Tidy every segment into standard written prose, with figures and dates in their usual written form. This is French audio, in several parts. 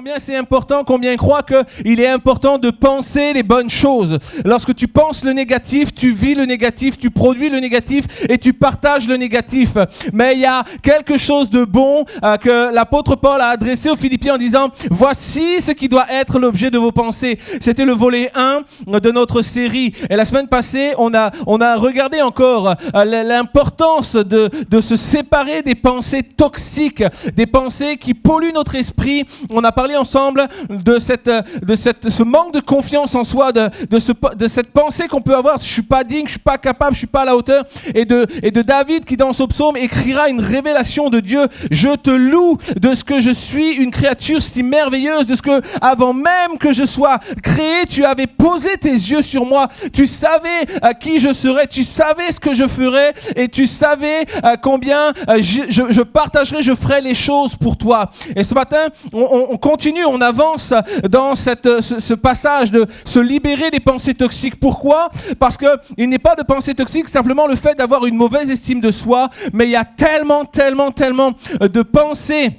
combien c'est important, combien il croit qu'il est important de penser les bonnes choses. Lorsque tu penses le négatif, tu vis le négatif, tu produis le négatif et tu partages le négatif. Mais il y a quelque chose de bon que l'apôtre Paul a adressé aux Philippiens en disant « Voici ce qui doit être l'objet de vos pensées ». C'était le volet 1 de notre série. Et la semaine passée, on a regardé encore l'importance de se séparer des pensées toxiques, des pensées qui polluent notre esprit. On a parlé ensemble de ce manque de confiance en soi, de cette pensée qu'on peut avoir, je suis pas digne, je suis pas capable, je suis pas à la hauteur. Et de David qui dans son psaume écrira une révélation de Dieu. Je te loue de ce que je suis une créature si merveilleuse, de ce que avant même que je sois créé, tu avais posé tes yeux sur moi. Tu savais qui je serais, tu savais ce que je ferais et tu savais combien je partagerais, je ferais les choses pour toi. Et ce matin, on continue, on avance dans ce passage de se libérer des pensées toxiques. Pourquoi? Parce qu'il n'est pas de pensée toxique simplement le fait d'avoir une mauvaise estime de soi, mais il y a tellement de pensées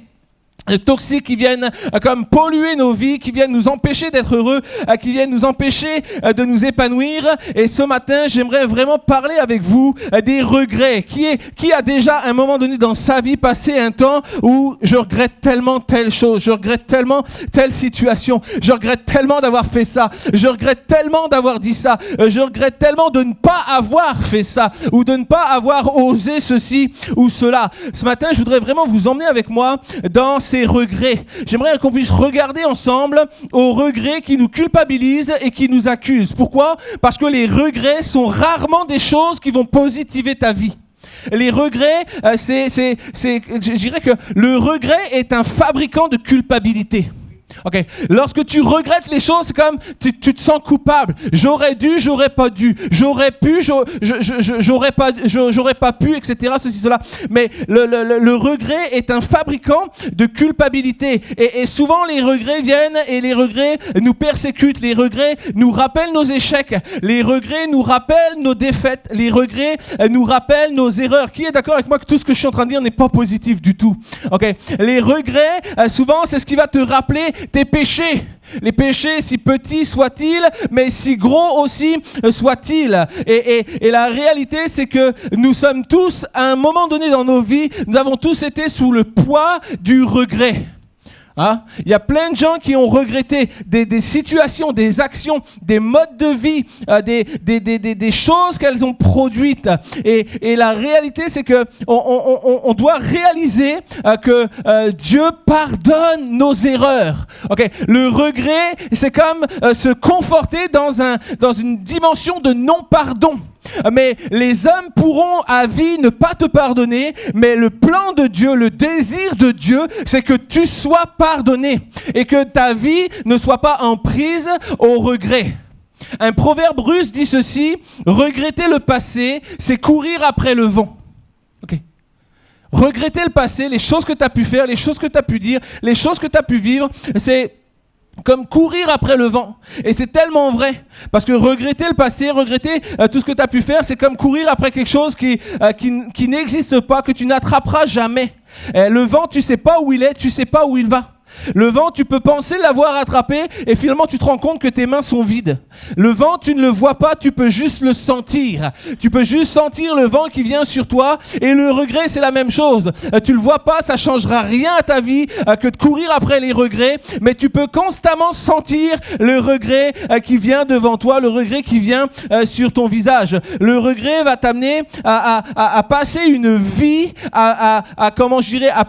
toxiques qui viennent comme polluer nos vies, qui viennent nous empêcher d'être heureux, qui viennent nous empêcher de nous épanouir. Et ce matin, j'aimerais vraiment parler avec vous des regrets. Qui a déjà à un moment donné dans sa vie passé un temps où je regrette tellement telle chose, je regrette tellement telle situation, je regrette tellement d'avoir fait ça, je regrette tellement d'avoir dit ça, je regrette tellement de ne pas avoir fait ça ou de ne pas avoir osé ceci ou cela. Ce matin, je voudrais vraiment vous emmener avec moi dans ces regrets. J'aimerais qu'on puisse regarder ensemble aux regrets qui nous culpabilisent et qui nous accusent. Pourquoi? Parce que les regrets sont rarement des choses qui vont positiver ta vie. Les regrets, je dirais que le regret est un fabricant de culpabilité. Okay. Lorsque tu regrettes les choses, c'est comme tu te sens coupable. J'aurais dû, j'aurais pas dû. J'aurais pu, j'aurais pas pu, etc. Ceci, cela. Mais le regret est un fabricant de culpabilité. Et souvent, les regrets viennent et les regrets nous persécutent. Les regrets nous rappellent nos échecs. Les regrets nous rappellent nos défaites. Les regrets nous rappellent nos erreurs. Qui est d'accord avec moi que tout ce que je suis en train de dire n'est pas positif du tout? Okay. Les regrets, souvent, c'est ce qui va te rappeler tes péchés. Les péchés, si petits soient-ils, mais si gros aussi soient-ils. Et la réalité, c'est que nous sommes tous, à un moment donné dans nos vies, nous avons tous été sous le poids du regret. Hein? Il y a plein de gens qui ont regretté des situations, des actions, des modes de vie, des choses qu'elles ont produites. Et la réalité, c'est que on doit réaliser que Dieu pardonne nos erreurs. Okay? Le regret, c'est comme se conforter dans une dimension de non-pardon. Mais les hommes pourront à vie ne pas te pardonner, mais le plan de Dieu, le désir de Dieu, c'est que tu sois pardonné et que ta vie ne soit pas en prise au regret. Un proverbe russe dit ceci: regretter le passé, c'est courir après le vent. Okay. Regretter le passé, les choses que tu as pu faire, les choses que tu as pu dire, les choses que tu as pu vivre, c'est comme courir après le vent. Et c'est tellement vrai. Parce que regretter le passé, regretter tout ce que tu as pu faire, c'est comme courir après quelque chose qui n'existe pas, que tu n'attraperas jamais. Le vent, tu sais pas où il est, tu sais pas où il va. Le vent, tu peux penser l'avoir attrapé et finalement tu te rends compte que tes mains sont vides. Le vent, tu ne le vois pas, tu peux juste le sentir. Tu peux juste sentir le vent qui vient sur toi. Et le regret, c'est la même chose. Tu le vois pas, ça changera rien à ta vie que de courir après les regrets. Mais tu peux constamment sentir le regret qui vient devant toi, le regret qui vient sur ton visage. Le regret va t'amener à passer une vie, à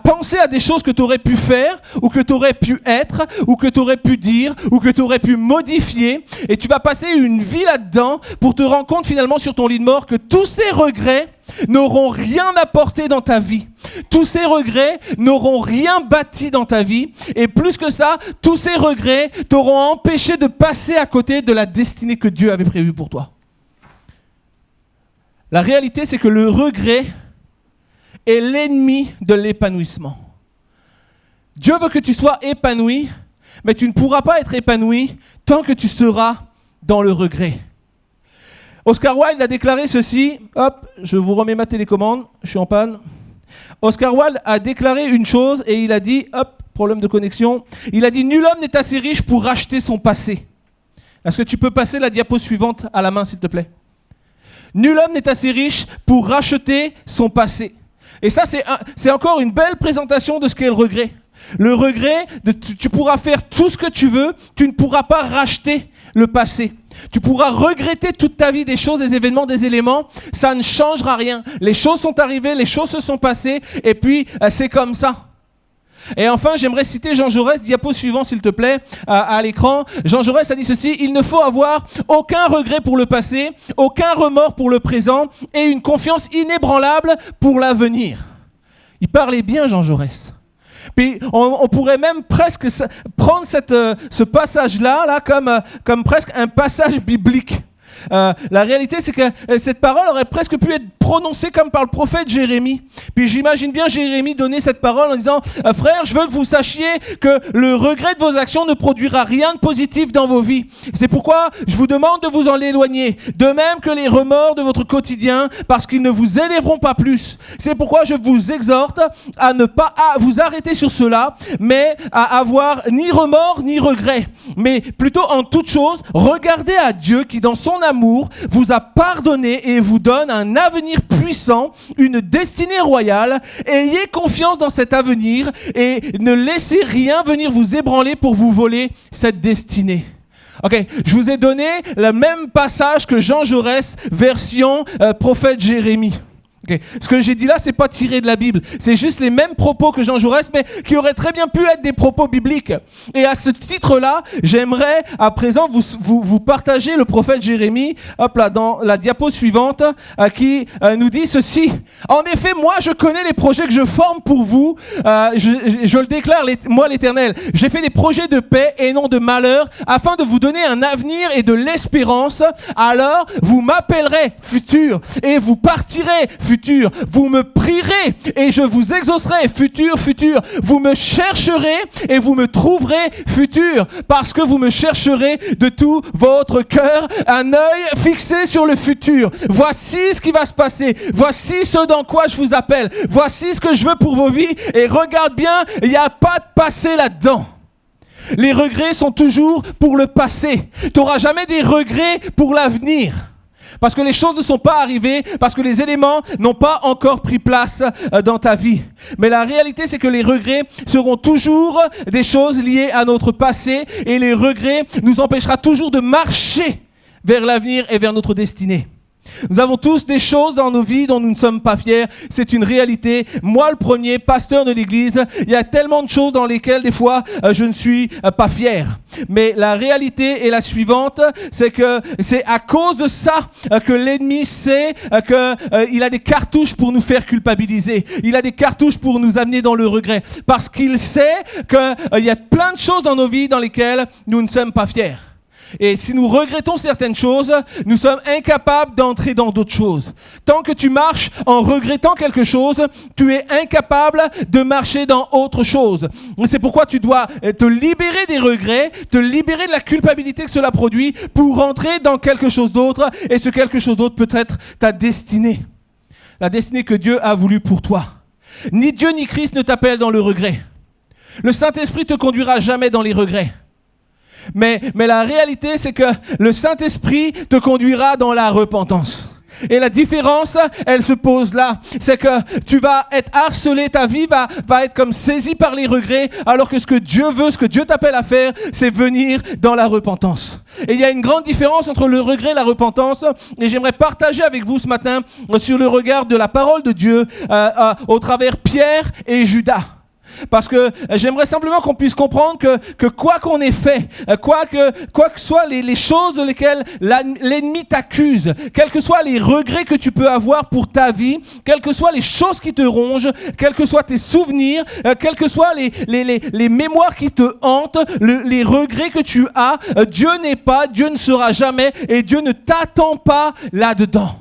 penser à des choses que tu aurais pu faire ou que tu aurais pu être, ou que tu aurais pu dire, ou que tu aurais pu modifier, et tu vas passer une vie là-dedans pour te rendre compte finalement sur ton lit de mort que tous ces regrets n'auront rien apporté dans ta vie. Tous ces regrets n'auront rien bâti dans ta vie, et plus que ça, tous ces regrets t'auront empêché de passer à côté de la destinée que Dieu avait prévue pour toi. La réalité, c'est que le regret est l'ennemi de l'épanouissement. Dieu veut que tu sois épanoui, mais tu ne pourras pas être épanoui tant que tu seras dans le regret. Oscar Wilde a déclaré ceci. Hop, je vous remets ma télécommande, je suis en panne. Oscar Wilde a déclaré une chose et il a dit, hop, Problème de connexion. Il a dit, nul homme n'est assez riche pour racheter son passé. Est-ce que tu peux passer la diapo suivante à la main, s'il te plaît? Nul homme n'est assez riche pour racheter son passé. Et ça, c'est encore une belle présentation de ce qu'est le regret. Le regret, tu pourras faire tout ce que tu veux, tu ne pourras pas racheter le passé. Tu pourras regretter toute ta vie des choses, des événements, des éléments, ça ne changera rien. Les choses sont arrivées, les choses se sont passées, et puis c'est comme ça. Et enfin, j'aimerais citer Jean Jaurès, diapo suivant s'il te plaît, à l'écran. Jean Jaurès a dit ceci, il ne faut avoir aucun regret pour le passé, aucun remords pour le présent et une confiance inébranlable pour l'avenir. Il parlait bien, Jean Jaurès. Puis on pourrait même presque prendre ce passage-là comme presque un passage biblique. La réalité, c'est que cette parole aurait presque pu être prononcée comme par le prophète Jérémie. Puis j'imagine bien Jérémie donner cette parole en disant « Frères, je veux que vous sachiez que le regret de vos actions ne produira rien de positif dans vos vies. C'est pourquoi je vous demande de vous en éloigner, de même que les remords de votre quotidien, parce qu'ils ne vous élèveront pas plus. C'est pourquoi je vous exhorte à ne pas vous arrêter sur cela, mais à avoir ni remords ni regrets. Mais plutôt en toute chose, regardez à Dieu qui dans son amour vous a pardonné et vous donne un avenir puissant, une destinée royale. Ayez confiance dans cet avenir et ne laissez rien venir vous ébranler pour vous voler cette destinée. Ok, je vous ai donné le même passage que Jean Jaurès, version prophète Jérémie. Okay. Ce que j'ai dit là, c'est pas tiré de la Bible. C'est juste les mêmes propos que Jean Jaurès, mais qui auraient très bien pu être des propos bibliques. Et à ce titre-là, j'aimerais à présent vous partager le prophète Jérémie, hop là, dans la diapo suivante, qui nous dit ceci. En effet, moi, je connais les projets que je forme pour vous. Je le déclare, moi l'Éternel. J'ai fait des projets de paix et non de malheur, afin de vous donner un avenir et de l'espérance. Alors, vous m'appellerez futur et vous partirez futur. Vous me prierez et je vous exaucerai, futur. Vous me chercherez et vous me trouverez, futur, parce que vous me chercherez de tout votre cœur, un œil fixé sur le futur. Voici ce qui va se passer. Voici ce dans quoi je vous appelle. Voici ce que je veux pour vos vies. Et regarde bien, il n'y a pas de passé là-dedans. Les regrets sont toujours pour le passé. Tu n'auras jamais des regrets pour l'avenir. Parce que les choses ne sont pas arrivées, parce que les éléments n'ont pas encore pris place dans ta vie. Mais la réalité, c'est que les regrets seront toujours des choses liées à notre passé et les regrets nous empêchera toujours de marcher vers l'avenir et vers notre destinée. Nous avons tous des choses dans nos vies dont nous ne sommes pas fiers. C'est une réalité. Moi, le premier, pasteur de l'église, il y a tellement de choses dans lesquelles, des fois, je ne suis pas fier. Mais la réalité est la suivante, c'est que c'est à cause de ça que l'ennemi sait qu'il a des cartouches pour nous faire culpabiliser. Il a des cartouches pour nous amener dans le regret. Parce qu'il sait qu'il y a plein de choses dans nos vies dans lesquelles nous ne sommes pas fiers. Et si nous regrettons certaines choses, nous sommes incapables d'entrer dans d'autres choses. Tant que tu marches en regrettant quelque chose, tu es incapable de marcher dans autre chose. C'est pourquoi tu dois te libérer des regrets, te libérer de la culpabilité que cela produit pour rentrer dans quelque chose d'autre. Et ce quelque chose d'autre peut être ta destinée. La destinée que Dieu a voulu pour toi. Ni Dieu ni Christ ne t'appellent dans le regret. Le Saint-Esprit te conduira jamais dans les regrets. Mais la réalité, c'est que le Saint-Esprit te conduira dans la repentance. Et la différence, elle se pose là. C'est que tu vas être harcelé, ta vie va être comme saisie par les regrets, alors que ce que Dieu veut, ce que Dieu t'appelle à faire, c'est venir dans la repentance. Et il y a une grande différence entre le regret et la repentance. Et j'aimerais partager avec vous ce matin sur le regard de la parole de Dieu au travers Pierre et Judas. Parce que j'aimerais simplement qu'on puisse comprendre que quoi qu'on ait fait, quoi que soient les choses de lesquelles l'ennemi t'accuse, quels que soient les regrets que tu peux avoir pour ta vie, quelles que soient les choses qui te rongent, quels que soient tes souvenirs, quelles que soient les mémoires qui te hantent, les regrets que tu as, Dieu n'est pas, Dieu ne sera jamais et Dieu ne t'attend pas là-dedans.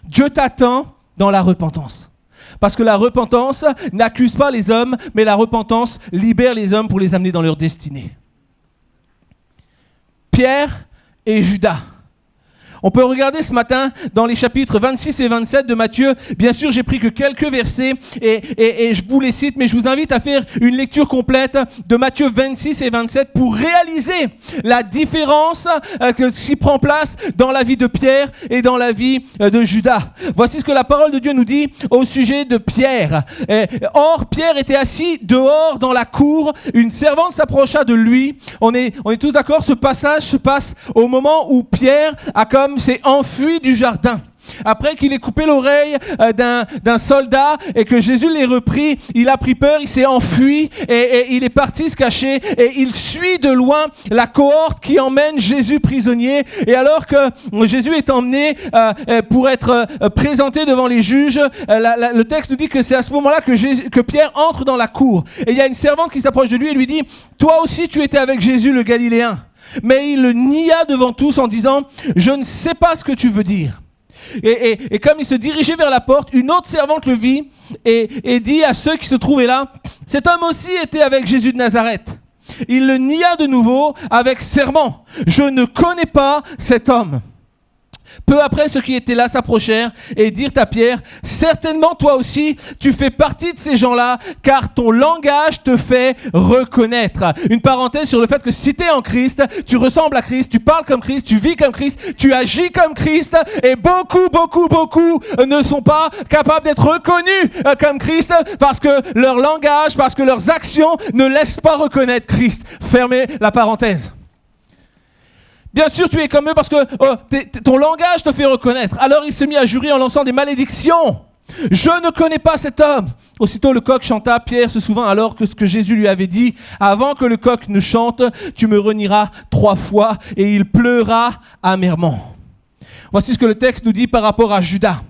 Dieu t'attend dans la repentance. Parce que la repentance n'accuse pas les hommes, mais la repentance libère les hommes pour les amener dans leur destinée. Pierre et Judas. On peut regarder ce matin dans les chapitres 26 et 27 de Matthieu. Bien sûr, j'ai pris que quelques versets et je vous les cite, mais je vous invite à faire une lecture complète de Matthieu 26 et 27 pour réaliser la différence qui prend place dans la vie de Pierre et dans la vie de Judas. Voici ce que la parole de Dieu nous dit au sujet de Pierre. Or, Pierre était assis dehors dans la cour. Une servante s'approcha de lui. On est tous d'accord, ce passage se passe au moment où Pierre s'est enfui du jardin. Après qu'il ait coupé l'oreille d'un soldat et que Jésus l'ait repris, il a pris peur, il s'est enfui et il est parti se cacher et il suit de loin la cohorte qui emmène Jésus prisonnier. Et alors que Jésus est emmené pour être présenté devant les juges, le texte nous dit que c'est à ce moment-là que Pierre entre dans la cour. Et il y a une servante qui s'approche de lui et lui dit « Toi aussi tu étais avec Jésus le Galiléen ». Mais il le nia devant tous en disant « Je ne sais pas ce que tu veux dire ». Et comme il se dirigeait vers la porte, une autre servante le vit et dit à ceux qui se trouvaient là, « Cet homme aussi était avec Jésus de Nazareth. » Il le nia de nouveau avec serment, « Je ne connais pas cet homme. » Peu après, ceux qui étaient là s'approchèrent et dirent à Pierre, « Certainement toi aussi, tu fais partie de ces gens-là, car ton langage te fait reconnaître. » Une parenthèse sur le fait que si tu es en Christ, tu ressembles à Christ, tu parles comme Christ, tu vis comme Christ, tu agis comme Christ, et beaucoup ne sont pas capables d'être reconnus comme Christ parce que leur langage, parce que leurs actions ne laissent pas reconnaître Christ. Fermez la parenthèse. Bien sûr, tu es comme eux parce que ton langage te fait reconnaître. Alors il se mit à jurer en lançant des malédictions. « Je ne connais pas cet homme !» Aussitôt le coq chanta. Pierre se souvint alors que ce que Jésus lui avait dit. « Avant que le coq ne chante, tu me renieras 3 fois. » Et il pleura amèrement. Voici ce que le texte nous dit par rapport à Judas.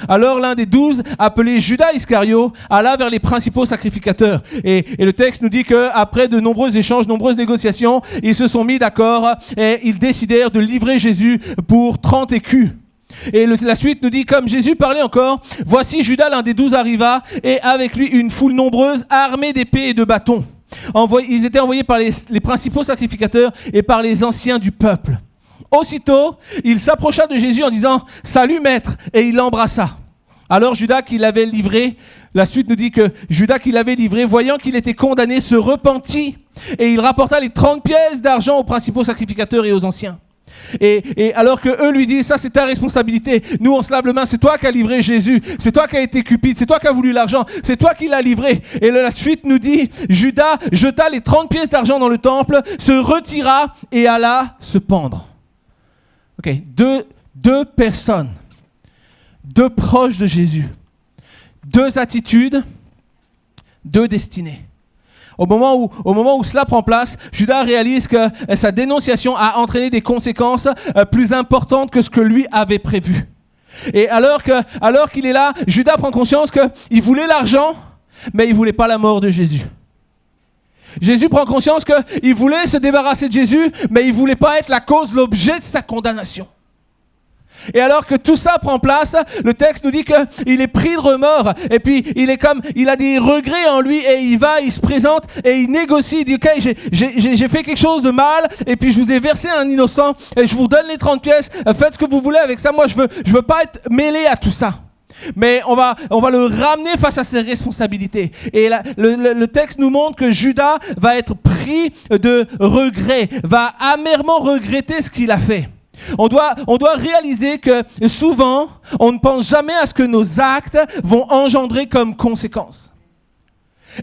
Alors l'un des 12, appelé Judas Iscario, alla vers les principaux sacrificateurs. Et le texte nous dit qu'après de nombreux échanges, nombreuses négociations, ils se sont mis d'accord et ils décidèrent de livrer Jésus pour 30 écus. Et la suite nous dit, comme Jésus parlait encore, voici Judas, l'un des 12, arriva, et avec lui une foule nombreuse, armée d'épées et de bâtons. Ils étaient envoyés par les principaux sacrificateurs et par les anciens du peuple. Aussitôt, il s'approcha de Jésus en disant « Salut maître !» et il l'embrassa. Alors Judas qui l'avait livré, la suite nous dit que Judas qui l'avait livré, voyant qu'il était condamné, se repentit et il rapporta les 30 pièces d'argent aux principaux sacrificateurs et aux anciens. Et alors que eux lui disent, ça c'est ta responsabilité, nous on se lave les mains, c'est toi qui as livré Jésus, c'est toi qui as été cupide, c'est toi qui as voulu l'argent, c'est toi qui l'as livré. Et la suite nous dit, Judas jeta les 30 pièces d'argent dans le temple, se retira et alla se pendre. Ok, deux personnes, 2 proches de Jésus, 2 attitudes, 2 destinées. Au moment où cela prend place, Judas réalise que sa dénonciation a entraîné des conséquences plus importantes que ce que lui avait prévu. Et alors qu'il est là, Judas prend conscience qu'il voulait l'argent, mais il ne voulait pas la mort de Jésus. Jésus prend conscience qu'il voulait se débarrasser de Jésus, mais il ne voulait pas être la cause, l'objet de sa condamnation. Et alors que tout ça prend place, le texte nous dit qu'il est pris de remords. Et puis, il a des regrets en lui et il se présente et il négocie. Il dit, ok, j'ai fait quelque chose de mal et puis je vous ai versé un innocent et je vous donne les 30 pièces. Faites ce que vous voulez avec ça. Moi, je veux pas être mêlé à tout ça. Mais on va le ramener face à ses responsabilités. Et le texte nous montre que Judas va être pris de regret, va amèrement regretter ce qu'il a fait. On doit réaliser que souvent, on ne pense jamais à ce que nos actes vont engendrer comme conséquence.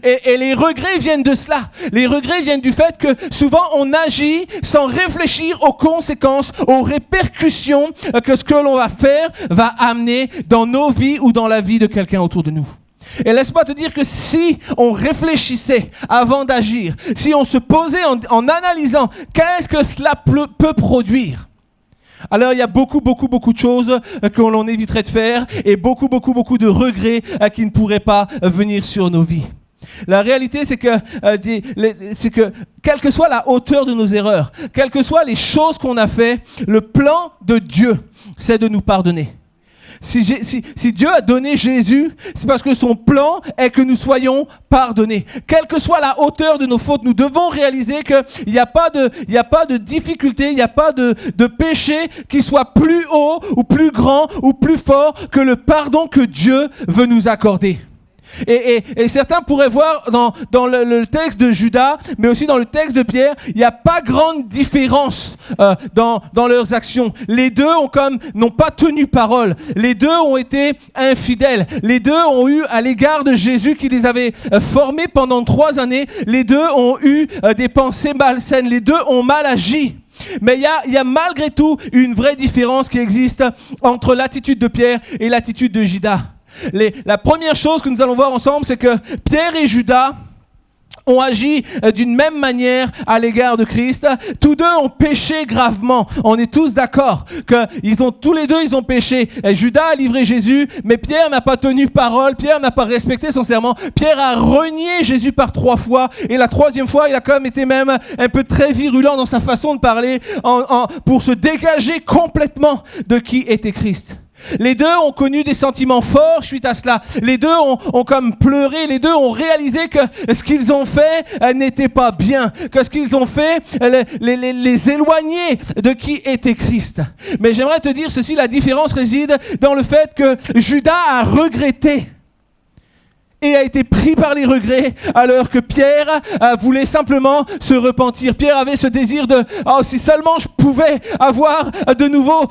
Et les regrets viennent de cela. Les regrets viennent du fait que souvent on agit sans réfléchir aux conséquences, aux répercussions que ce que l'on va faire va amener dans nos vies ou dans la vie de quelqu'un autour de nous. Et laisse-moi te dire que si on réfléchissait avant d'agir, si on se posait en analysant qu'est-ce que cela peut produire, alors il y a beaucoup de choses que l'on éviterait de faire et beaucoup de regrets qui ne pourraient pas venir sur nos vies. La réalité, c'est que quelle que soit la hauteur de nos erreurs, quelles que soient les choses qu'on a fait, le plan de Dieu, c'est de nous pardonner. Si Dieu a donné Jésus, c'est parce que son plan est que nous soyons pardonnés. Quelle que soit la hauteur de nos fautes, nous devons réaliser qu'il n'y a pas de difficulté, il n'y a pas de péché qui soit plus haut ou plus grand ou plus fort que le pardon que Dieu veut nous accorder. Et certains pourraient voir dans le texte de Judas, mais aussi dans le texte de Pierre, il n'y a pas grande différence dans leurs actions. Les deux n'ont pas tenu parole. Les deux ont été infidèles. Les deux ont eu à l'égard de Jésus qui les avait formés pendant 3 années. Les deux ont eu des pensées malsaines. Les deux ont mal agi. Mais il y a malgré tout une vraie différence qui existe entre l'attitude de Pierre et l'attitude de Judas. La première chose que nous allons voir ensemble, c'est que Pierre et Judas ont agi d'une même manière à l'égard de Christ. Tous deux ont péché gravement. On est tous d'accord que tous les deux ont péché. Judas a livré Jésus, mais Pierre n'a pas tenu parole. Pierre n'a pas respecté son serment. Pierre a renié Jésus par 3 fois. Et la 3e fois, il a quand même été même un peu très virulent dans sa façon de parler pour se dégager complètement de qui était Christ. Les deux ont connu des sentiments forts suite à cela. Les deux ont comme pleuré. Les deux ont réalisé que ce qu'ils ont fait n'était pas bien. Que ce qu'ils ont fait les éloignait de qui était Christ. Mais j'aimerais te dire ceci, la différence réside dans le fait que Judas a regretté et a été pris par les regrets, alors que Pierre voulait simplement se repentir. Pierre avait ce désir de si seulement je pouvais avoir de nouveau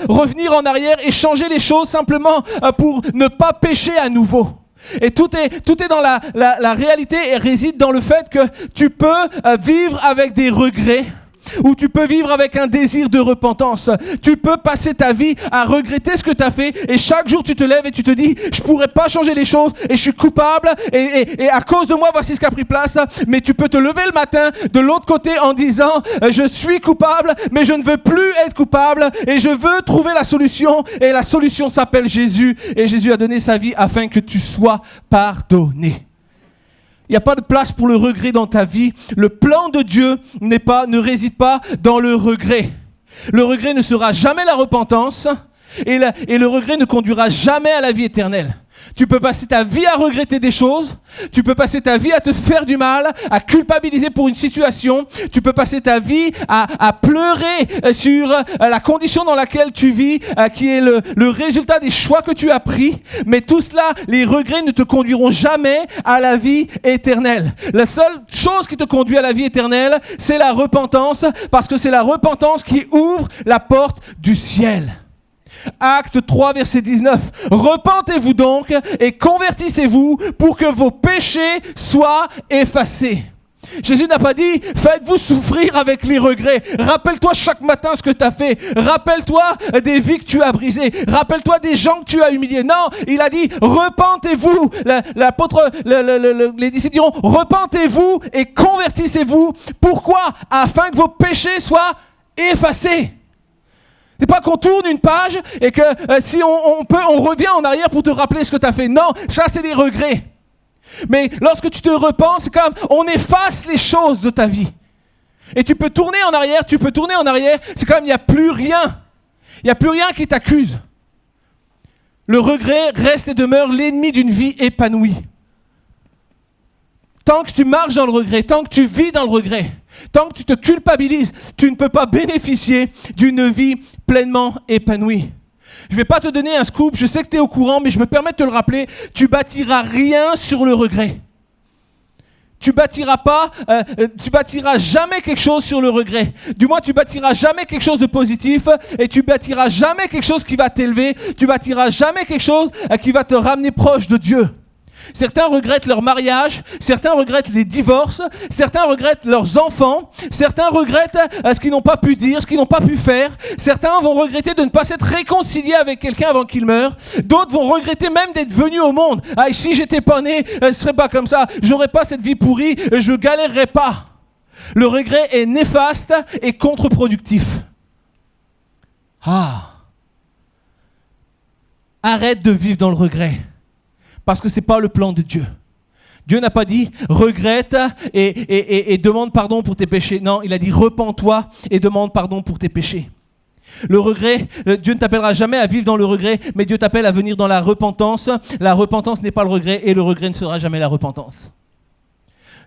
revenir en arrière et changer les choses simplement pour ne pas pécher à nouveau. Et tout est dans la réalité et réside dans le fait que tu peux vivre avec des regrets. Ou tu peux vivre avec un désir de repentance. Tu peux passer ta vie à regretter ce que tu as fait et chaque jour tu te lèves et tu te dis je pourrais pas changer les choses et je suis coupable et à cause de moi voici ce qui a pris place. Mais tu peux te lever le matin de l'autre côté en disant je suis coupable mais je ne veux plus être coupable et je veux trouver la solution et la solution s'appelle Jésus et Jésus a donné sa vie afin que tu sois pardonné. Il n'y a pas de place pour le regret dans ta vie. Le plan de Dieu ne réside pas dans le regret. Le regret ne sera jamais la repentance et le regret ne conduira jamais à la vie éternelle. Tu peux passer ta vie à regretter des choses, tu peux passer ta vie à te faire du mal, à culpabiliser pour une situation, tu peux passer ta vie à pleurer sur la condition dans laquelle tu vis, qui est le résultat des choix que tu as pris, mais tout cela, les regrets ne te conduiront jamais à la vie éternelle. La seule chose qui te conduit à la vie éternelle, c'est la repentance, parce que c'est la repentance qui ouvre la porte du ciel. Acte 3, verset 19. Repentez-vous donc et convertissez-vous pour que vos péchés soient effacés. Jésus n'a pas dit « Faites-vous souffrir avec les regrets. Rappelle-toi chaque matin ce que tu as fait. Rappelle-toi des vies que tu as brisées. Rappelle-toi des gens que tu as humiliés. » Non, il a dit « Repentez-vous. » Les disciples diront « Repentez-vous et convertissez-vous. » Pourquoi ? Afin que vos péchés soient effacés. C'est pas qu'on tourne une page et que si on revient en arrière pour te rappeler ce que tu as fait. Non, ça c'est des regrets. Mais lorsque tu te repens, c'est comme on efface les choses de ta vie. Et tu peux tourner en arrière, c'est comme il n'y a plus rien. Il n'y a plus rien qui t'accuse. Le regret reste et demeure l'ennemi d'une vie épanouie. Tant que tu marches dans le regret, tant que tu vis dans le regret, tant que tu te culpabilises, tu ne peux pas bénéficier d'une vie pleinement épanouie. Je ne vais pas te donner un scoop, je sais que tu es au courant, mais je me permets de te le rappeler, tu bâtiras rien sur le regret. Tu bâtiras jamais quelque chose sur le regret. Du moins, tu bâtiras jamais quelque chose de positif et tu bâtiras jamais quelque chose qui va t'élever. Tu bâtiras jamais quelque chose qui va te ramener proche de Dieu. Certains regrettent leur mariage, certains regrettent les divorces, certains regrettent leurs enfants, certains regrettent ce qu'ils n'ont pas pu dire, ce qu'ils n'ont pas pu faire, certains vont regretter de ne pas s'être réconciliés avec quelqu'un avant qu'il meure, d'autres vont regretter même d'être venus au monde. « Ah, si j'étais pas né, ce serait pas comme ça, j'aurais pas cette vie pourrie, je galérerais pas. » Le regret est néfaste et contre-productif. Arrête de vivre dans le regret. Parce que ce n'est pas le plan de Dieu. Dieu n'a pas dit « regrette et demande pardon pour tes péchés ». Non, il a dit « repens-toi et demande pardon pour tes péchés ». Le regret, Dieu ne t'appellera jamais à vivre dans le regret, mais Dieu t'appelle à venir dans la repentance. La repentance n'est pas le regret et le regret ne sera jamais la repentance.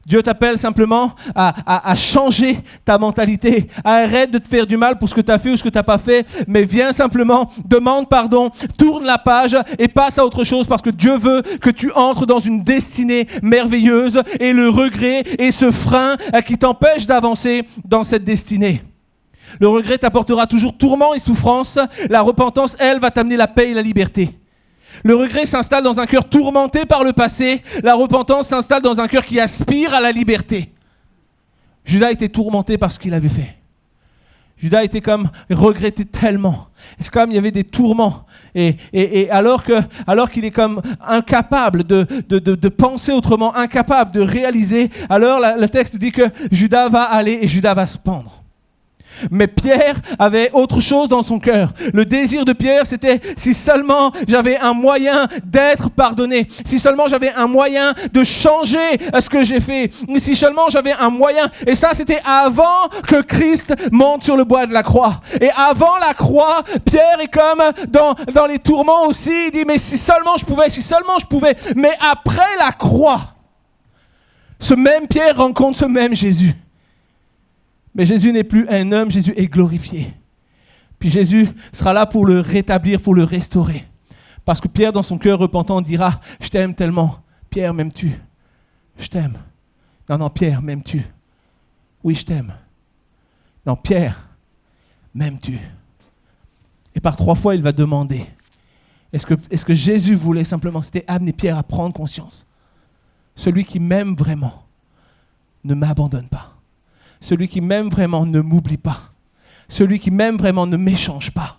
Dieu t'appelle simplement à changer ta mentalité. Arrête de te faire du mal pour ce que tu as fait ou ce que tu n'as pas fait, mais viens simplement, demande pardon, tourne la page et passe à autre chose parce que Dieu veut que tu entres dans une destinée merveilleuse et le regret est ce frein qui t'empêche d'avancer dans cette destinée. Le regret t'apportera toujours tourment et souffrance. La repentance, elle, va t'amener la paix et la liberté. Le regret s'installe dans un cœur tourmenté par le passé. La repentance s'installe dans un cœur qui aspire à la liberté. Judas était tourmenté par ce qu'il avait fait. Judas était comme regretté tellement. C'est comme il y avait des tourments. Et alors qu'il est comme incapable de penser autrement, incapable de réaliser, alors le texte dit que Judas va aller et Judas va se pendre. Mais Pierre avait autre chose dans son cœur. Le désir de Pierre, c'était si seulement j'avais un moyen d'être pardonné, si seulement j'avais un moyen de changer ce que j'ai fait, si seulement j'avais un moyen. Et ça, c'était avant que Christ monte sur le bois de la croix. Et avant la croix, Pierre est comme dans les tourments aussi. Il dit, mais si seulement je pouvais. Mais après la croix, ce même Pierre rencontre ce même Jésus. Mais Jésus n'est plus un homme, Jésus est glorifié. Puis Jésus sera là pour le rétablir, pour le restaurer. Parce que Pierre, dans son cœur repentant, dira « Je t'aime tellement. Pierre, m'aimes-tu? Je t'aime. Non, Pierre, m'aimes-tu? Oui, je t'aime. Non, Pierre, m'aimes-tu? » Et par 3 fois, il va demander. Est-ce que Jésus voulait simplement, c'était amener Pierre à prendre conscience. Celui qui m'aime vraiment ne m'abandonne pas. Celui qui m'aime vraiment ne m'oublie pas. Celui qui m'aime vraiment ne m'échange pas.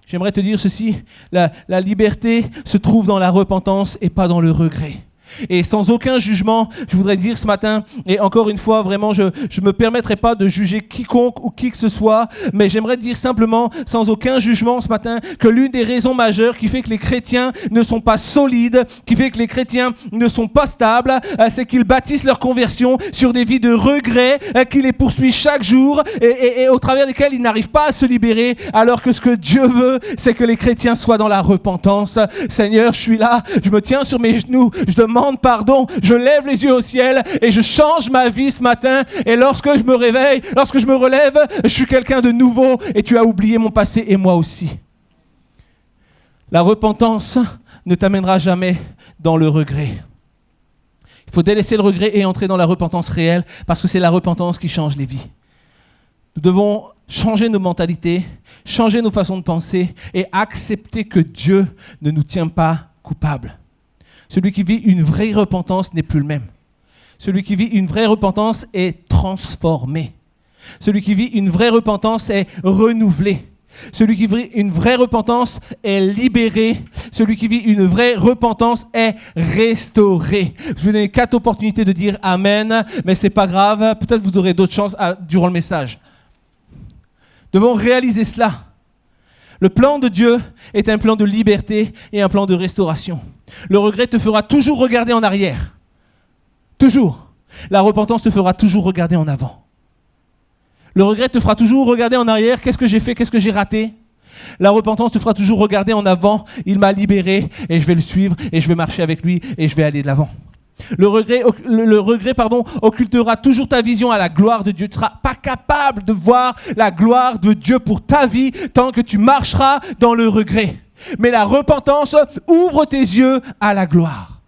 J'aimerais te dire ceci, la liberté se trouve dans la repentance et pas dans le regret. Et sans aucun jugement, je voudrais dire ce matin, et encore une fois, vraiment, je ne me permettrai pas de juger quiconque ou qui que ce soit, mais j'aimerais dire simplement, sans aucun jugement ce matin, que l'une des raisons majeures qui fait que les chrétiens ne sont pas solides, qui fait que les chrétiens ne sont pas stables, c'est qu'ils bâtissent leur conversion sur des vies de regret, qui les poursuivent chaque jour, et au travers desquels ils n'arrivent pas à se libérer, alors que ce que Dieu veut, c'est que les chrétiens soient dans la repentance. Seigneur, je suis là, je me tiens sur mes genoux, je demande pardon, je lève les yeux au ciel et je change ma vie ce matin et lorsque je me réveille, lorsque je me relève, je suis quelqu'un de nouveau et tu as oublié mon passé et moi aussi. La repentance ne t'amènera jamais dans le regret. Il faut délaisser le regret et entrer dans la repentance réelle parce que c'est la repentance qui change les vies. Nous devons changer nos mentalités, changer nos façons de penser et accepter que Dieu ne nous tient pas coupables. Celui qui vit une vraie repentance n'est plus le même. Celui qui vit une vraie repentance est transformé. Celui qui vit une vraie repentance est renouvelé. Celui qui vit une vraie repentance est libéré. Celui qui vit une vraie repentance est restauré. Je vous donne 4 opportunités de dire Amen, mais ce n'est pas grave. Peut-être vous aurez d'autres chances durant le message. Nous devons réaliser cela. Le plan de Dieu est un plan de liberté et un plan de restauration. Le regret te fera toujours regarder en arrière. Toujours. La repentance te fera toujours regarder en avant. Le regret te fera toujours regarder en arrière. Qu'est-ce que j'ai fait? Qu'est-ce que j'ai raté? La repentance te fera toujours regarder en avant. Il m'a libéré et je vais le suivre et je vais marcher avec lui et je vais aller de l'avant. Le regret occultera toujours ta vision à la gloire de Dieu. Tu ne seras pas capable de voir la gloire de Dieu pour ta vie tant que tu marcheras dans le regret. Mais la repentance ouvre tes yeux à la gloire.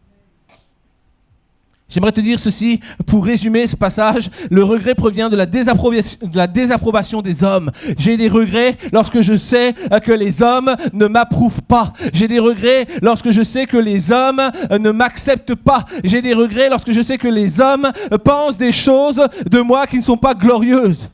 J'aimerais te dire ceci, pour résumer ce passage, le regret provient de la désapprobation des hommes. J'ai des regrets lorsque je sais que les hommes ne m'approuvent pas. J'ai des regrets lorsque je sais que les hommes ne m'acceptent pas. J'ai des regrets lorsque je sais que les hommes pensent des choses de moi qui ne sont pas glorieuses.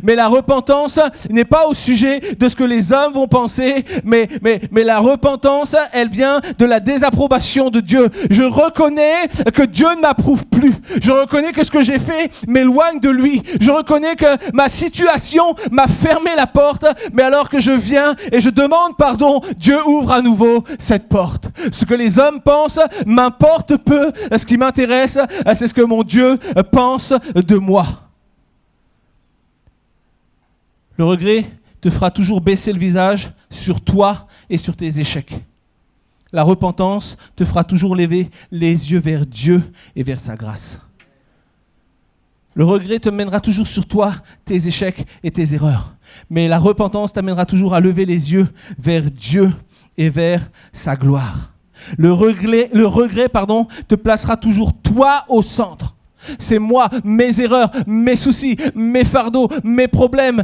Mais la repentance n'est pas au sujet de ce que les hommes vont penser, mais la repentance, elle vient de la désapprobation de Dieu. Je reconnais que Dieu ne m'approuve plus. Je reconnais que ce que j'ai fait m'éloigne de lui. Je reconnais que ma situation m'a fermé la porte, mais alors que je viens et je demande pardon, Dieu ouvre à nouveau cette porte. Ce que les hommes pensent m'importe peu. Ce qui m'intéresse, c'est ce que mon Dieu pense de moi. Le regret te fera toujours baisser le visage sur toi et sur tes échecs. La repentance te fera toujours lever les yeux vers Dieu et vers sa grâce. Le regret te mènera toujours sur toi, tes échecs et tes erreurs. Mais la repentance t'amènera toujours à lever les yeux vers Dieu et vers sa gloire. Le regret, te placera toujours toi au centre. C'est moi, mes erreurs, mes soucis, mes fardeaux, mes problèmes,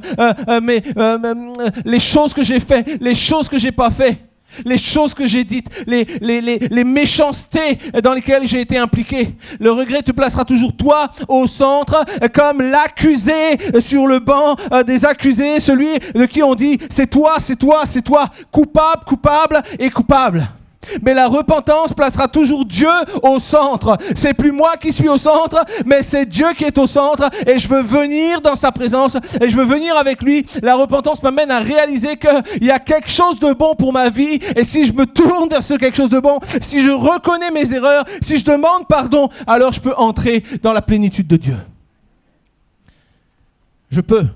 les choses que j'ai faites, les choses que j'ai pas faites, les choses que j'ai dites, les méchancetés dans lesquelles j'ai été impliqué. Le regret te placera toujours toi au centre, comme l'accusé sur le banc des accusés, celui de qui on dit c'est toi, c'est toi, c'est toi, coupable, coupable et coupable. Mais la repentance placera toujours Dieu au centre. C'est plus moi qui suis au centre, mais c'est Dieu qui est au centre et je veux venir dans sa présence et je veux venir avec lui. La repentance m'amène à réaliser qu'il y a quelque chose de bon pour ma vie et si je me tourne vers ce quelque chose de bon, si je reconnais mes erreurs, si je demande pardon, alors je peux entrer dans la plénitude de Dieu. Je peux.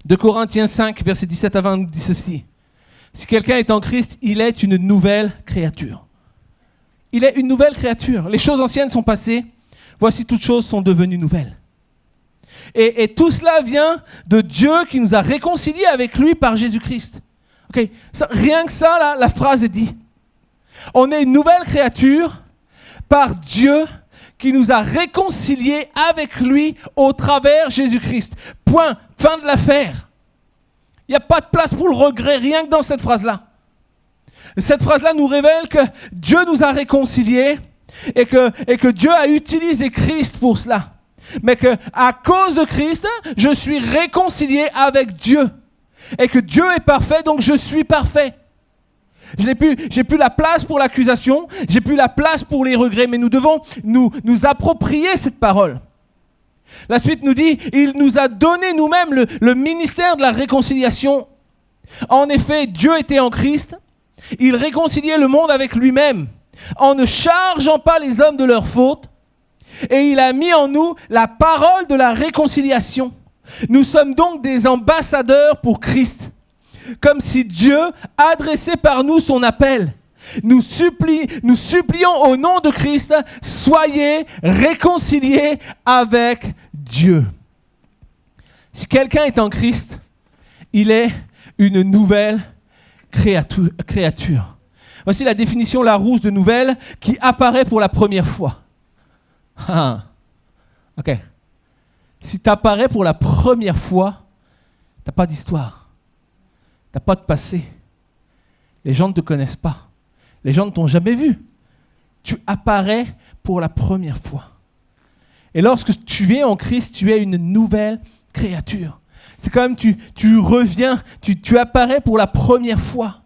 2 Corinthiens 5, versets 17 à 20 dit ceci. Si quelqu'un est en Christ, il est une nouvelle créature. Il est une nouvelle créature. Les choses anciennes sont passées. Voici toutes choses sont devenues nouvelles. Et tout cela vient de Dieu qui nous a réconciliés avec lui par Jésus-Christ. Okay. Rien que ça, là, la phrase est dit. On est une nouvelle créature par Dieu qui nous a réconciliés avec lui au travers Jésus-Christ. Point. Fin de l'affaire. Il n'y a pas de place pour le regret, rien que dans cette phrase-là. Cette phrase-là nous révèle que Dieu nous a réconciliés et que Dieu a utilisé Christ pour cela. Mais qu'à cause de Christ, je suis réconcilié avec Dieu. Et que Dieu est parfait, donc je suis parfait. J'ai plus la place pour l'accusation, j'ai plus la place pour les regrets, mais nous devons nous approprier cette parole. La suite nous dit, il nous a donné nous-mêmes le ministère de la réconciliation. En effet, Dieu était en Christ, il réconciliait le monde avec lui-même, en ne chargeant pas les hommes de leurs fautes, et il a mis en nous la parole de la réconciliation. Nous sommes donc des ambassadeurs pour Christ, comme si Dieu adressait par nous son appel. Nous supplions au nom de Christ, soyez réconciliés avec Dieu. Si quelqu'un est en Christ, il est une nouvelle créature. Voici la définition Larousse de nouvelle qui apparaît pour la première fois. Ok. Si tu apparais pour la première fois, tu n'as pas d'histoire. Tu n'as pas de passé. Les gens ne te connaissent pas. Les gens ne t'ont jamais vu. Tu apparais pour la première fois. Et lorsque tu es en Christ, tu es une nouvelle créature. C'est comme tu reviens, tu apparais pour la première fois.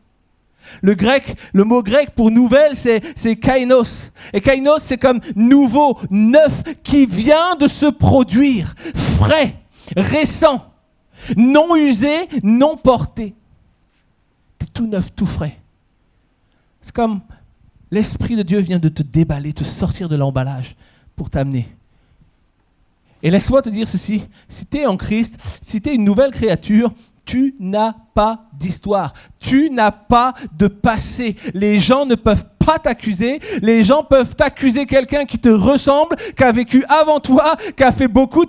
Le mot grec pour nouvelle, c'est kainos. Et kainos, c'est comme nouveau, neuf, qui vient de se produire, frais, récent, non usé, non porté. T'es tout neuf, tout frais. C'est comme l'Esprit de Dieu vient de te déballer, te sortir de l'emballage pour t'amener. Et laisse-moi te dire ceci, si tu es en Christ, si tu es une nouvelle créature, tu n'as pas d'histoire, tu n'as pas de passé. Les gens ne peuvent pas t'accuser, les gens peuvent t'accuser quelqu'un qui te ressemble, qui a vécu avant toi, qui a fait beaucoup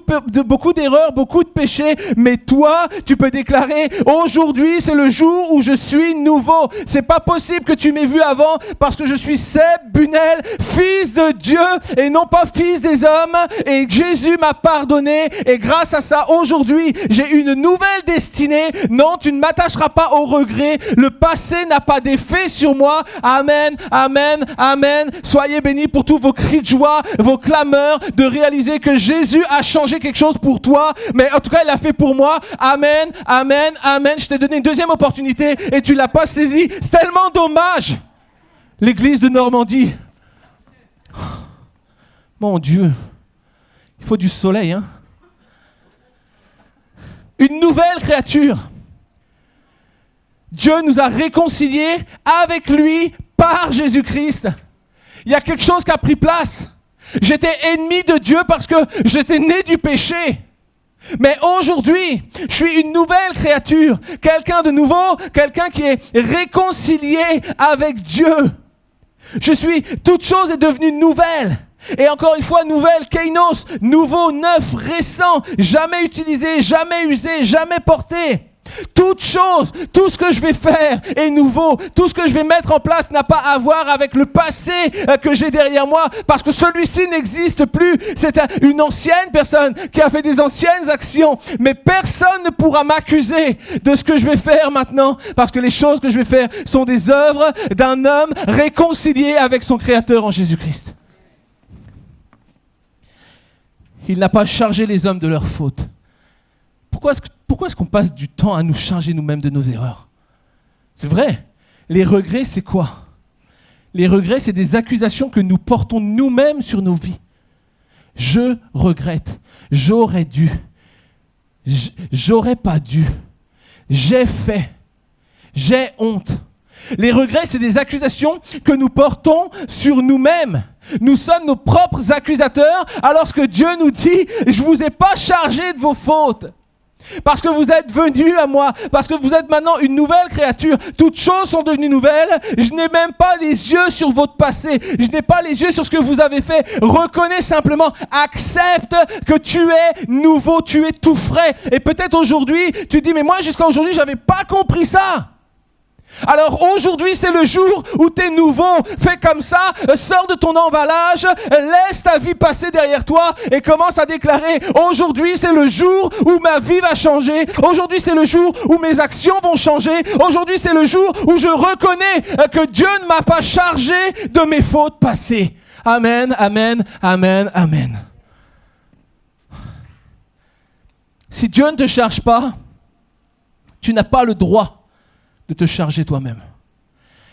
d'erreurs, beaucoup de péchés, mais toi, tu peux déclarer aujourd'hui, c'est le jour où je suis nouveau. C'est pas possible que tu m'aies vu avant parce que je suis Seb Bunel, fils de Dieu et non pas fils des hommes, et Jésus m'a pardonné et grâce à ça, aujourd'hui, j'ai une nouvelle destinée. Non, tu ne m'attacheras pas au regret. Le passé n'a pas d'effet sur moi. Amen, amen, amen. Soyez bénis pour tous vos cris de joie, vos clameurs, de réaliser que Jésus a changé quelque chose pour toi. Mais en tout cas, il l'a fait pour moi. Amen, amen, amen. Je t'ai donné une deuxième opportunité et tu ne l'as pas saisie. C'est tellement dommage. L'église de Normandie. Mon Dieu. Il faut du soleil, hein. Une nouvelle créature. Dieu nous a réconciliés avec lui par Jésus-Christ. Il y a quelque chose qui a pris place. J'étais ennemi de Dieu parce que j'étais né du péché. Mais aujourd'hui, je suis une nouvelle créature, quelqu'un de nouveau, quelqu'un qui est réconcilié avec Dieu. Toute chose est devenue nouvelle. Et encore une fois, nouvelle, kainos, nouveau, neuf, récent, jamais utilisé, jamais usé, jamais porté. Toute chose, tout ce que je vais faire est nouveau. Tout ce que je vais mettre en place n'a pas à voir avec le passé que j'ai derrière moi, parce que celui-ci n'existe plus. C'est une ancienne personne qui a fait des anciennes actions, mais personne ne pourra m'accuser de ce que je vais faire maintenant, parce que les choses que je vais faire sont des œuvres d'un homme réconcilié avec son Créateur en Jésus-Christ. Il n'a pas chargé les hommes de leurs fautes. Pourquoi est-ce qu'on passe du temps à nous charger nous-mêmes de nos erreurs? C'est vrai. Les regrets, c'est quoi? Les regrets, c'est des accusations que nous portons nous-mêmes sur nos vies. Je regrette. J'aurais dû. J'aurais pas dû. J'ai fait. J'ai honte. Les regrets, c'est des accusations que nous portons sur nous-mêmes. Nous sommes nos propres accusateurs, alors que Dieu nous dit « Je ne vous ai pas chargé de vos fautes ». Parce que vous êtes venus à moi, parce que vous êtes maintenant une nouvelle créature. Toutes choses sont devenues nouvelles. Je n'ai même pas les yeux sur votre passé. Je n'ai pas les yeux sur ce que vous avez fait. Reconnais simplement, accepte que tu es nouveau, tu es tout frais. Et peut-être aujourd'hui, tu dis, mais moi jusqu'à aujourd'hui, je n'avais pas compris ça. Alors aujourd'hui, c'est le jour où tu es nouveau. Fais comme ça, sors de ton emballage, laisse ta vie passer derrière toi et commence à déclarer: aujourd'hui, c'est le jour où ma vie va changer. Aujourd'hui, c'est le jour où mes actions vont changer. Aujourd'hui, c'est le jour où je reconnais que Dieu ne m'a pas chargé de mes fautes passées. Amen, amen, amen, amen. Si Dieu ne te charge pas, tu n'as pas le droit de te charger toi-même.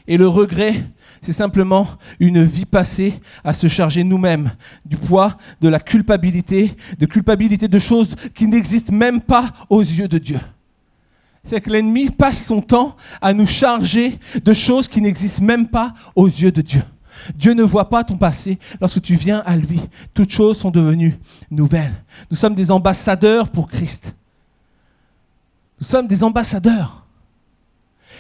Et le regret, c'est simplement une vie passée à se charger nous-mêmes du poids de la culpabilité de choses qui n'existent même pas aux yeux de Dieu. C'est que l'ennemi passe son temps à nous charger de choses qui n'existent même pas aux yeux de Dieu. Dieu ne voit pas ton passé. Lorsque tu viens à lui, toutes choses sont devenues nouvelles. Nous sommes des ambassadeurs pour Christ. Nous sommes des ambassadeurs.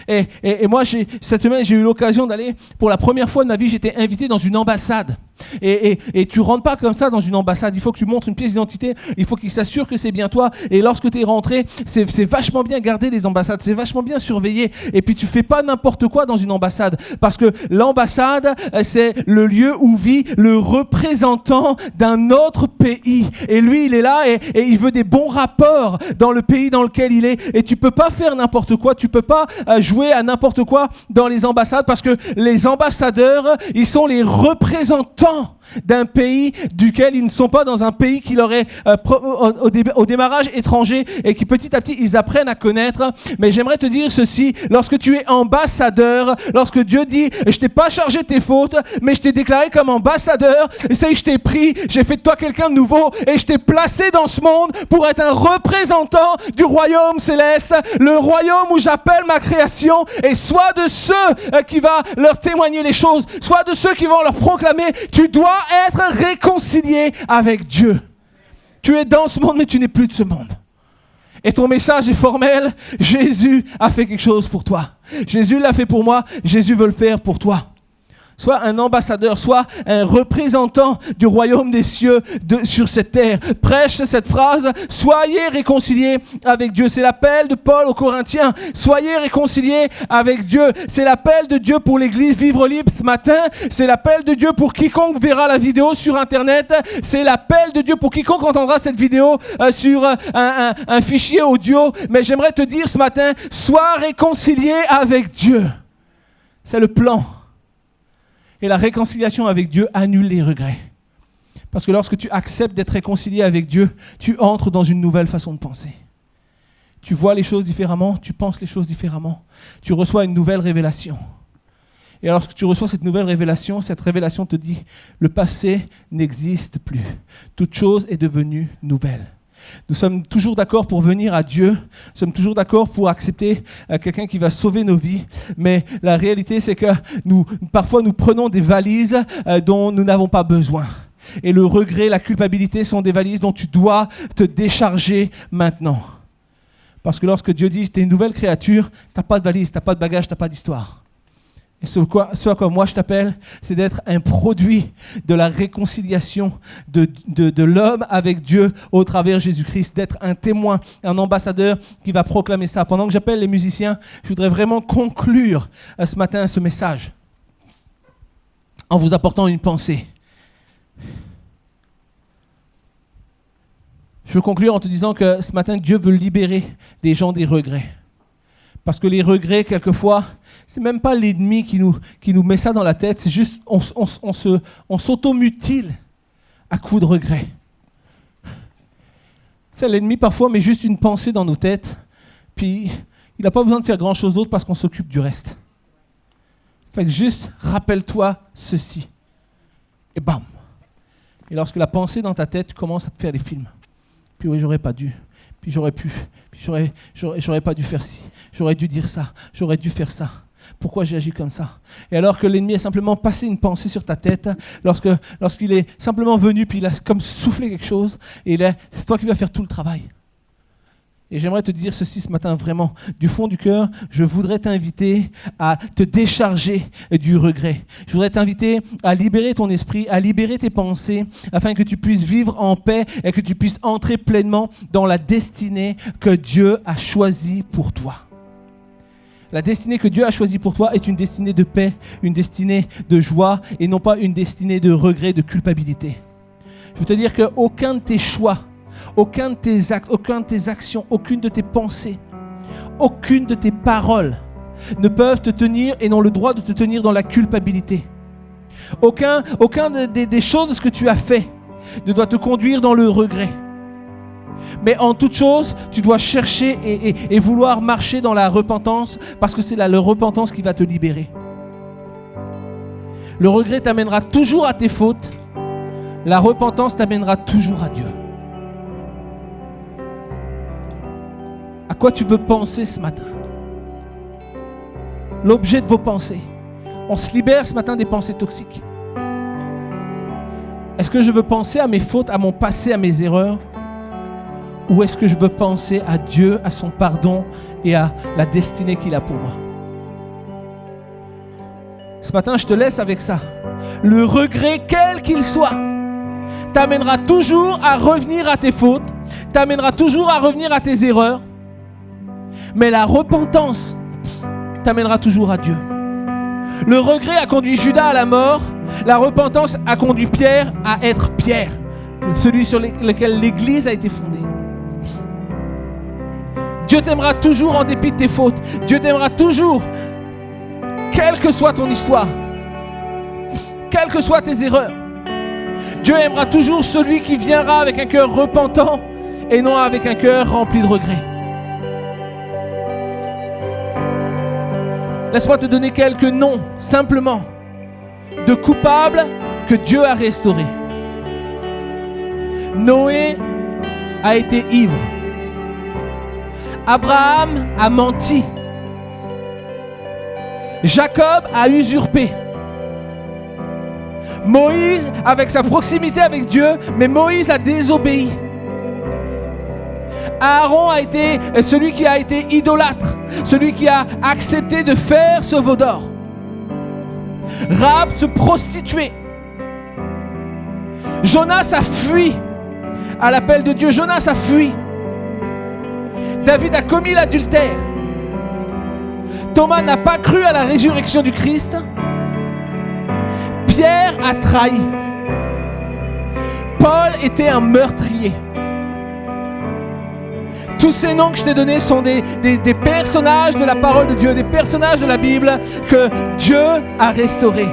Et moi, cette semaine, j'ai eu l'occasion d'aller, pour la première fois de ma vie, j'étais invité dans une ambassade. Et tu rentres pas comme ça dans une ambassade, il faut que tu montres une pièce d'identité, il faut qu'ils s'assurent que c'est bien toi. Et lorsque tu es rentré, c'est vachement bien gardé les ambassades, c'est vachement bien surveillé. Et puis tu fais pas n'importe quoi dans une ambassade, parce que l'ambassade, c'est le lieu où vit le représentant d'un autre pays. Et lui, il est là et il veut des bons rapports dans le pays dans lequel il est. Et tu peux pas faire n'importe quoi, tu peux pas jouer à n'importe quoi dans les ambassades, parce que les ambassadeurs, ils sont les représentants d'un pays duquel ils ne sont pas dans un pays qui leur est au démarrage étranger, et qui petit à petit ils apprennent à connaître. Mais j'aimerais te dire ceci: lorsque tu es ambassadeur, lorsque Dieu dit je t'ai pas chargé tes fautes, mais je t'ai déclaré comme ambassadeur, je t'ai pris, j'ai fait de toi quelqu'un de nouveau et je t'ai placé dans ce monde pour être un représentant du royaume céleste, le royaume où j'appelle ma création. Et soit de ceux qui va leur témoigner les choses, soit de ceux qui vont leur proclamer: tu dois être réconcilié avec Dieu. Tu es dans ce monde, mais tu n'es plus de ce monde. Et ton message est formel: Jésus a fait quelque chose pour toi. Jésus l'a fait pour moi, Jésus veut le faire pour toi. Sois un ambassadeur, sois un représentant du royaume des cieux sur cette terre. Prêche cette phrase: soyez réconciliés avec Dieu. C'est l'appel de Paul aux Corinthiens. Soyez réconciliés avec Dieu. C'est l'appel de Dieu pour l'église Vivre Libre ce matin. C'est l'appel de Dieu pour quiconque verra la vidéo sur Internet. C'est l'appel de Dieu pour quiconque entendra cette vidéo sur un fichier audio. Mais j'aimerais te dire ce matin: sois réconcilié avec Dieu. C'est le plan. Et la réconciliation avec Dieu annule les regrets. Parce que lorsque tu acceptes d'être réconcilié avec Dieu, tu entres dans une nouvelle façon de penser. Tu vois les choses différemment, tu penses les choses différemment. Tu reçois une nouvelle révélation. Et lorsque tu reçois cette nouvelle révélation, cette révélation te dit: le passé n'existe plus. Toute chose est devenue nouvelle. Nous sommes toujours d'accord pour venir à Dieu, nous sommes toujours d'accord pour accepter quelqu'un qui va sauver nos vies, mais la réalité c'est que parfois nous prenons des valises dont nous n'avons pas besoin. Et le regret, la culpabilité sont des valises dont tu dois te décharger maintenant. Parce que lorsque Dieu dit, tu es une nouvelle créature, tu n'as pas de valise, tu n'as pas de bagage, tu n'as pas d'histoire. Et ce à quoi moi je t'appelle, c'est d'être un produit de la réconciliation de l'homme avec Dieu au travers de Jésus-Christ, d'être un témoin, un ambassadeur qui va proclamer ça. Pendant que j'appelle les musiciens, je voudrais vraiment conclure ce matin ce message en vous apportant une pensée. Je veux conclure en te disant que ce matin, Dieu veut libérer les gens des regrets. Parce que les regrets, quelquefois, c'est même pas l'ennemi qui nous met ça dans la tête, c'est juste on s'automutile à coups de regrets. C'est l'ennemi parfois met juste une pensée dans nos têtes, puis il n'a pas besoin de faire grand-chose d'autre parce qu'on s'occupe du reste. Fait que juste rappelle-toi ceci. Et bam! Et lorsque la pensée est dans ta tête, tu commences à te faire des films. Puis oui, j'aurais pas dû. Puis j'aurais pu. Puis j'aurais pas dû faire ci. J'aurais dû dire ça. J'aurais dû faire ça. Pourquoi j'ai agi comme ça? Et alors que l'ennemi a simplement passé une pensée sur ta tête, lorsqu'il est simplement venu, puis il a comme soufflé quelque chose, et c'est toi qui vas faire tout le travail. Et j'aimerais te dire ceci ce matin, vraiment, du fond du cœur, je voudrais t'inviter à te décharger du regret. Je voudrais t'inviter à libérer ton esprit, à libérer tes pensées, afin que tu puisses vivre en paix et que tu puisses entrer pleinement dans la destinée que Dieu a choisie pour toi. La destinée que Dieu a choisie pour toi est une destinée de paix, une destinée de joie et non pas une destinée de regret, de culpabilité. Je veux te dire qu'aucun de tes choix, aucun de tes actes, aucun de tes actions, aucune de tes pensées, aucune de tes paroles ne peuvent te tenir et n'ont le droit de te tenir dans la culpabilité. Aucun des choses de ce que tu as fait ne doit te conduire dans le regret. Mais en toute chose, tu dois chercher et vouloir marcher dans la repentance parce que c'est la repentance qui va te libérer. Le regret t'amènera toujours à tes fautes. La repentance t'amènera toujours à Dieu. À quoi tu veux penser ce matin? L'objet de vos pensées. On se libère ce matin des pensées toxiques. Est-ce que je veux penser à mes fautes, à mon passé, à mes erreurs? Ou est-ce que je veux penser à Dieu, à son pardon et à la destinée qu'il a pour moi? Ce matin, je te laisse avec ça. Le regret, quel qu'il soit, t'amènera toujours à revenir à tes fautes, t'amènera toujours à revenir à tes erreurs. Mais la repentance t'amènera toujours à Dieu. Le regret a conduit Judas à la mort. La repentance a conduit Pierre à être Pierre, celui sur lequel l'Église a été fondée. Dieu t'aimera toujours en dépit de tes fautes. Dieu t'aimera toujours, quelle que soit ton histoire, quelles que soient tes erreurs. Dieu aimera toujours celui qui viendra avec un cœur repentant et non avec un cœur rempli de regrets. Laisse-moi te donner quelques noms, simplement, de coupables que Dieu a restaurés. Noé a été ivre. Abraham a menti. Jacob a usurpé. Moïse, avec sa proximité avec Dieu, mais Moïse a désobéi. Aaron a été celui qui a été idolâtre, celui qui a accepté de faire ce veau d'or. Rahab se prostituer. Jonas a fui à l'appel de Dieu. Jonas a fui. David a commis l'adultère. Thomas n'a pas cru à la résurrection du Christ. Pierre a trahi. Paul était un meurtrier. Tous ces noms que je t'ai donnés sont des personnages de la parole de Dieu, des personnages de la Bible que Dieu a restaurés.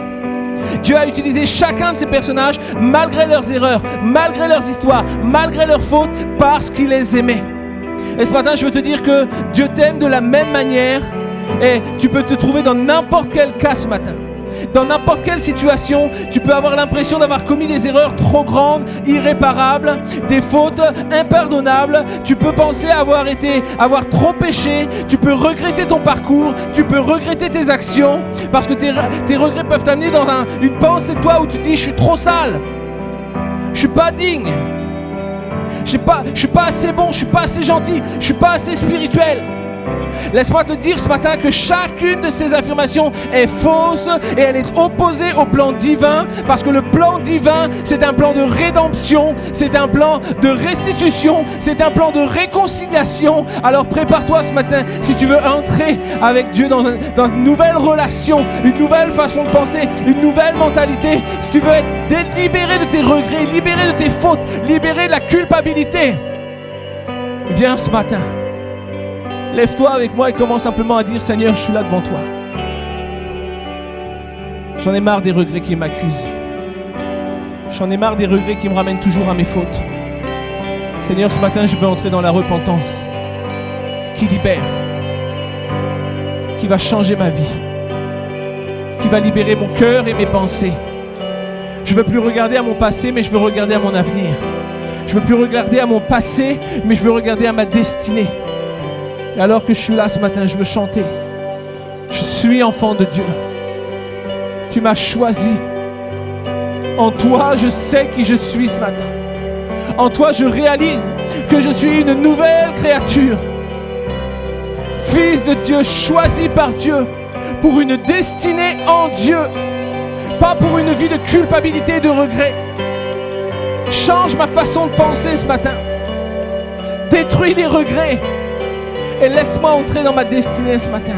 Dieu a utilisé chacun de ces personnages malgré leurs erreurs, malgré leurs histoires, malgré leurs fautes, parce qu'il les aimait. Et ce matin, je veux te dire que Dieu t'aime de la même manière et tu peux te trouver dans n'importe quel cas ce matin. Dans n'importe quelle situation, tu peux avoir l'impression d'avoir commis des erreurs trop grandes, irréparables, des fautes impardonnables. Tu peux penser avoir trop péché. Tu peux regretter ton parcours. Tu peux regretter tes actions parce que tes regrets peuvent t'amener dans une pensée de toi où tu te dis « je suis trop sale ». Je suis pas digne. Je suis pas assez bon, je suis pas assez gentil, je suis pas assez spirituel. Laisse-moi te dire ce matin que chacune de ces affirmations est fausse et elle est opposée au plan divin, parce que le plan divin, c'est un plan de rédemption, c'est un plan de restitution, c'est un plan de réconciliation. Alors prépare-toi ce matin si tu veux entrer avec Dieu dans une nouvelle relation, une nouvelle façon de penser, une nouvelle mentalité. Si tu veux être libéré de tes regrets, libéré de tes fautes, libéré de la culpabilité, viens ce matin. Lève-toi avec moi et commence simplement à dire: Seigneur, je suis là devant toi. J'en ai marre des regrets qui m'accusent. J'en ai marre des regrets qui me ramènent toujours à mes fautes. Seigneur, ce matin, je veux entrer dans la repentance qui libère, qui va changer ma vie, qui va libérer mon cœur et mes pensées. Je ne veux plus regarder à mon passé, mais je veux regarder à mon avenir. Je ne veux plus regarder à mon passé, mais je veux regarder à ma destinée. Et alors que je suis là ce matin, je veux chanter. Je suis enfant de Dieu. Tu m'as choisi. En toi, je sais qui je suis ce matin. En toi, je réalise que je suis une nouvelle créature. Fils de Dieu, choisi par Dieu pour une destinée en Dieu. Pas pour une vie de culpabilité et de regret. Change ma façon de penser ce matin. Détruis les regrets. Et laisse-moi entrer dans ma destinée ce matin.